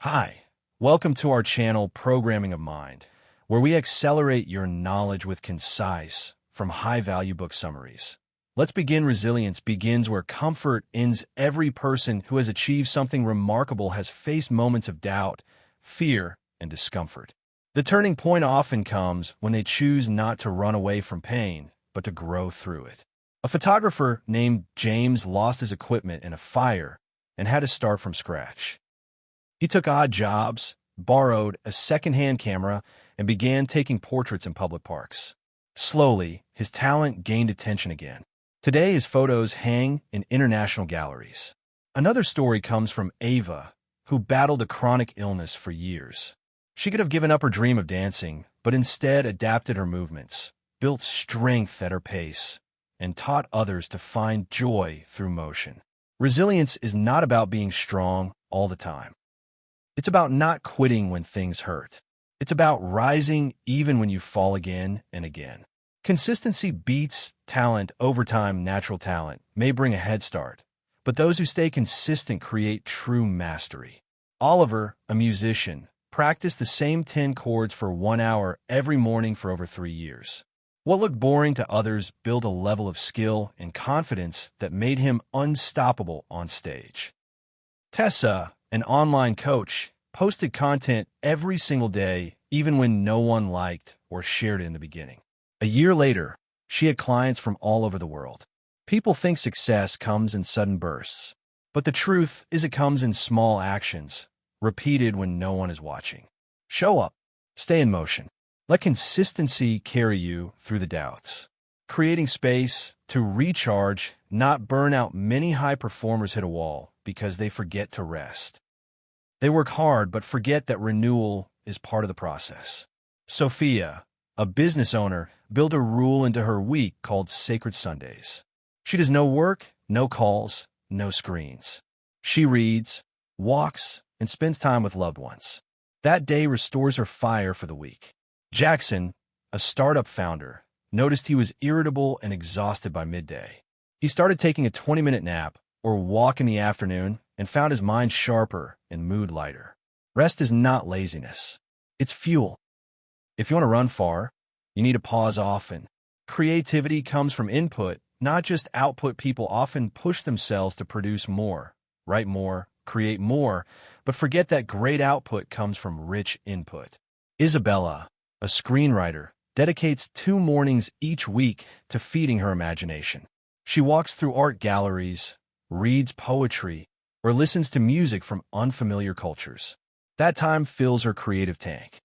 Hi, welcome to our channel Programming of Mind, where we accelerate your knowledge with concise, from high-value book summaries. Let's begin. Resilience begins where comfort ends. Every person who has achieved something remarkable has faced moments of doubt, fear, and discomfort. The turning point often comes when they choose not to run away from pain, but to grow through it. A photographer named James lost his equipment in a fire and had to start from scratch. He took odd jobs, borrowed a second-hand camera, and began taking portraits in public parks. Slowly, his talent gained attention again. Today, his photos hang in international galleries. Another story comes from Ava, who battled a chronic illness for years. She could have given up her dream of dancing, but instead adapted her movements, built strength at her pace, and taught others to find joy through motion. Resilience is not about being strong all the time. It's about not quitting when things hurt. It's about rising even when you fall again and again. Consistency beats talent over time. Natural talent may bring a head start, but those who stay consistent create true mastery. Oliver, a musician, practiced the same 10 chords for 1 hour every morning for over 3 years. What looked boring to others built a level of skill and confidence that made him unstoppable on stage. Tessa, an online coach, posted content every single day, even when no one liked or shared it in the beginning. A year later, she had clients from all over the world. People think success comes in sudden bursts, but the truth is it comes in small actions, repeated when no one is watching. Show up, stay in motion. Let consistency carry you through the doubts. Creating space to recharge, not burn out. Many high performers hit a wall because they forget to rest. They work hard but forget that renewal is part of the process. Sophia, a business owner, built a rule into her week called Sacred Sundays. She does no work, no calls, no screens. She reads, walks, and spends time with loved ones. That day restores her fire for the week. Jackson, a startup founder, noticed he was irritable and exhausted by midday. He started taking a 20-minute nap or walk in the afternoon and found his mind sharper and mood lighter. Rest is not laziness. It's fuel. If you want to run far, you need to pause often. Creativity comes from input, not just output. People often push themselves to produce more, write more, create more, but forget that great output comes from rich input. Isabella, a screenwriter, dedicates 2 mornings each week to feeding her imagination. She walks through art galleries, reads poetry, or listens to music from unfamiliar cultures. That time fills her creative tank.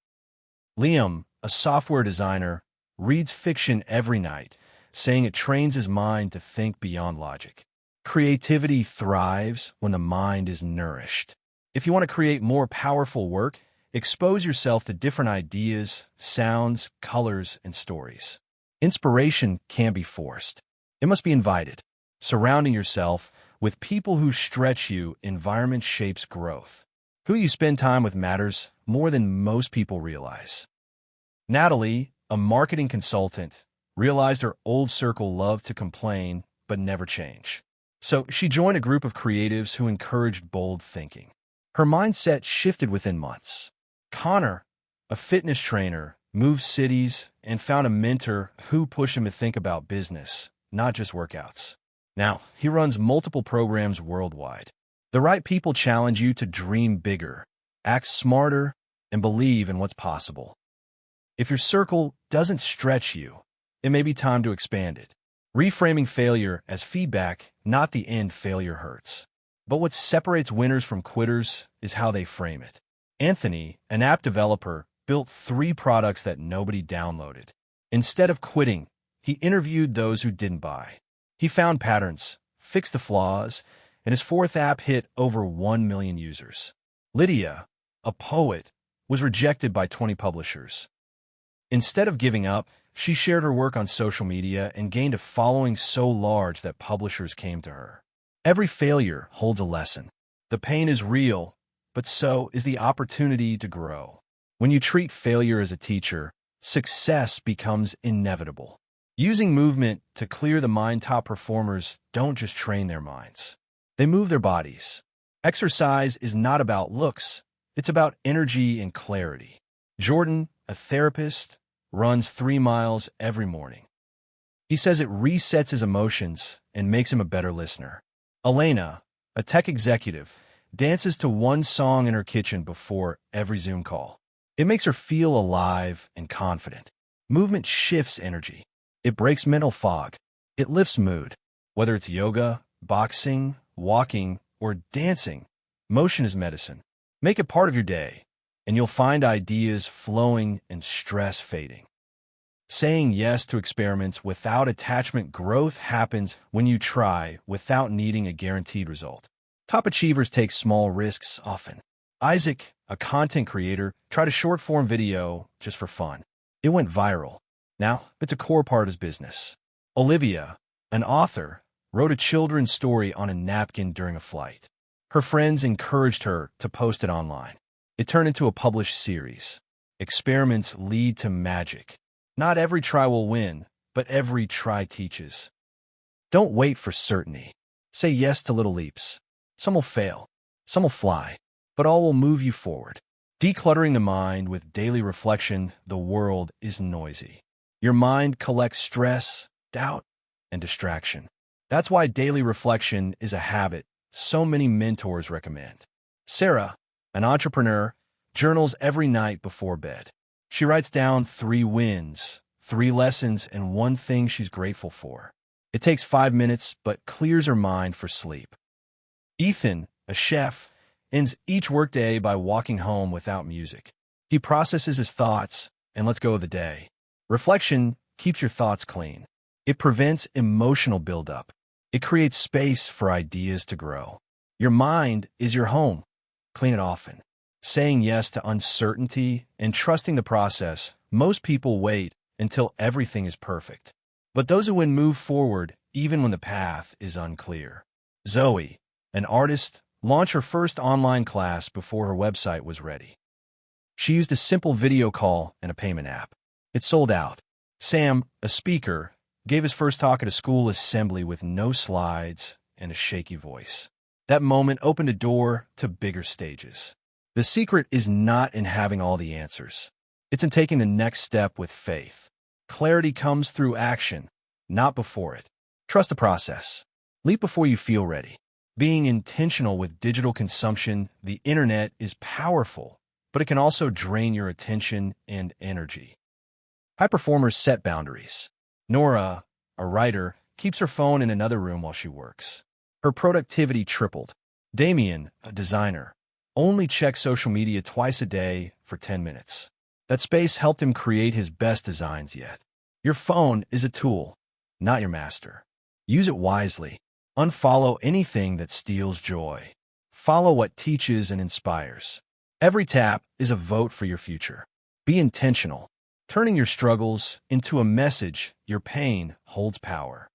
Liam, a software designer, reads fiction every night, saying it trains his mind to think beyond logic. Creativity thrives when the mind is nourished. If you want to create more powerful work, expose yourself to different ideas, sounds, colors, and stories. Inspiration can't be forced. It must be invited. Surrounding yourself with people who stretch you. Environment shapes growth. Who you spend time with matters more than most people realize. Natalie, a marketing consultant, realized her old circle loved to complain but never change. So she joined a group of creatives who encouraged bold thinking. Her mindset shifted within months. Connor, a fitness trainer, moved cities and found a mentor who pushed him to think about business, not just workouts. Now, he runs multiple programs worldwide. The right people challenge you to dream bigger, act smarter, and believe in what's possible. If your circle doesn't stretch you, it may be time to expand it. Reframing failure as feedback, not the end. Failure hurts. But what separates winners from quitters is how they frame it. Anthony, an app developer, built 3 products that nobody downloaded. Instead of quitting, he interviewed those who didn't buy. He found patterns, fixed the flaws, and his 4th app hit over 1 million users. Lydia, a poet, was rejected by 20 publishers. Instead of giving up, she shared her work on social media and gained a following so large that publishers came to her. Every failure holds a lesson. The pain is real, but so is the opportunity to grow. When you treat failure as a teacher, success becomes inevitable. Using movement to clear the mind. Top performers don't just train their minds. They move their bodies. Exercise is not about looks. It's about energy and clarity. Jordan, a therapist, runs 3 miles every morning. He says it resets his emotions and makes him a better listener. Elena, a tech executive, dances to one song in her kitchen before every Zoom call. It makes her feel alive and confident. Movement shifts energy. It breaks mental fog. It lifts mood. Whether it's yoga, boxing, walking, or dancing, motion is medicine. Make it part of your day, and you'll find ideas flowing and stress fading. Saying yes to experiments without attachment. Growth happens when you try without needing a guaranteed result. Top achievers take small risks often. Isaac, a content creator, tried a short-form video just for fun. It went viral. Now, it's a core part of his business. Olivia, an author, wrote a children's story on a napkin during a flight. Her friends encouraged her to post it online. It turned into a published series. Experiments lead to magic. Not every try will win, but every try teaches. Don't wait for certainty. Say yes to little leaps. Some will fail, some will fly, but all will move you forward. Decluttering the mind with daily reflection. The world is noisy. Your mind collects stress, doubt, and distraction. That's why daily reflection is a habit so many mentors recommend. Sarah, an entrepreneur, journals every night before bed. She writes down 3 wins, 3 lessons, and 1 thing she's grateful for. It takes 5 minutes, but clears her mind for sleep. Ethan, a chef, ends each workday by walking home without music. He processes his thoughts and lets go of the day. Reflection keeps your thoughts clean. It prevents emotional buildup. It creates space for ideas to grow. Your mind is your home. Clean it often. Saying yes to uncertainty and trusting the process. Most people wait until everything is perfect. But those who win move forward even when the path is unclear. Zoe, an artist, launched her first online class before her website was ready. She used a simple video call and a payment app. It sold out. Sam, a speaker, gave his first talk at a school assembly with no slides and a shaky voice. That moment opened a door to bigger stages. The secret is not in having all the answers. It's in taking the next step with faith. Clarity comes through action, not before it. Trust the process. Leap before you feel ready. Being intentional with digital consumption. The internet is powerful, but it can also drain your attention and energy. High performers set boundaries. Nora, a writer, keeps her phone in another room while she works. Her productivity tripled. Damien, a designer, only checks social media twice a day for 10 minutes. That space helped him create his best designs yet. Your phone is a tool, not your master. Use it wisely. Unfollow anything that steals joy. Follow what teaches and inspires. Every tap is a vote for your future. Be intentional. Turning your struggles into a message. Your pain holds power.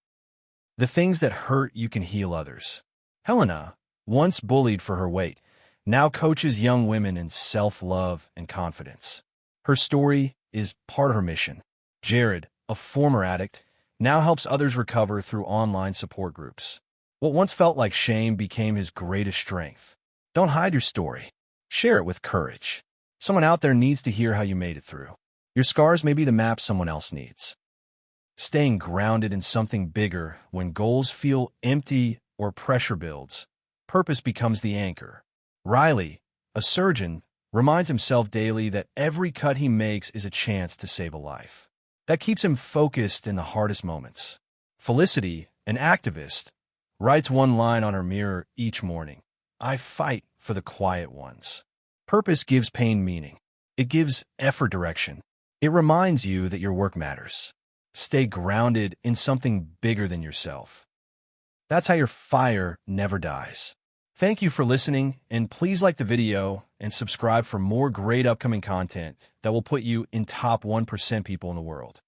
The things that hurt you can heal others. Helena, once bullied for her weight, now coaches young women in self-love and confidence. Her story is part of her mission. Jared, a former addict, now helps others recover through online support groups. What once felt like shame became his greatest strength. Don't hide your story. Share it with courage. Someone out there needs to hear how you made it through. Your scars may be the map someone else needs. Staying grounded in something bigger. When goals feel empty or pressure builds, purpose becomes the anchor. Riley, a surgeon, reminds himself daily that every cut he makes is a chance to save a life. That keeps him focused in the hardest moments. Felicity, an activist, writes one line on her mirror each morning. I fight for the quiet ones. Purpose gives pain meaning. It gives effort direction. It reminds you that your work matters. Stay grounded in something bigger than yourself. That's how your fire never dies. Thank you for listening, and please like the video and subscribe for more great upcoming content that will put you in top 1% people in the world.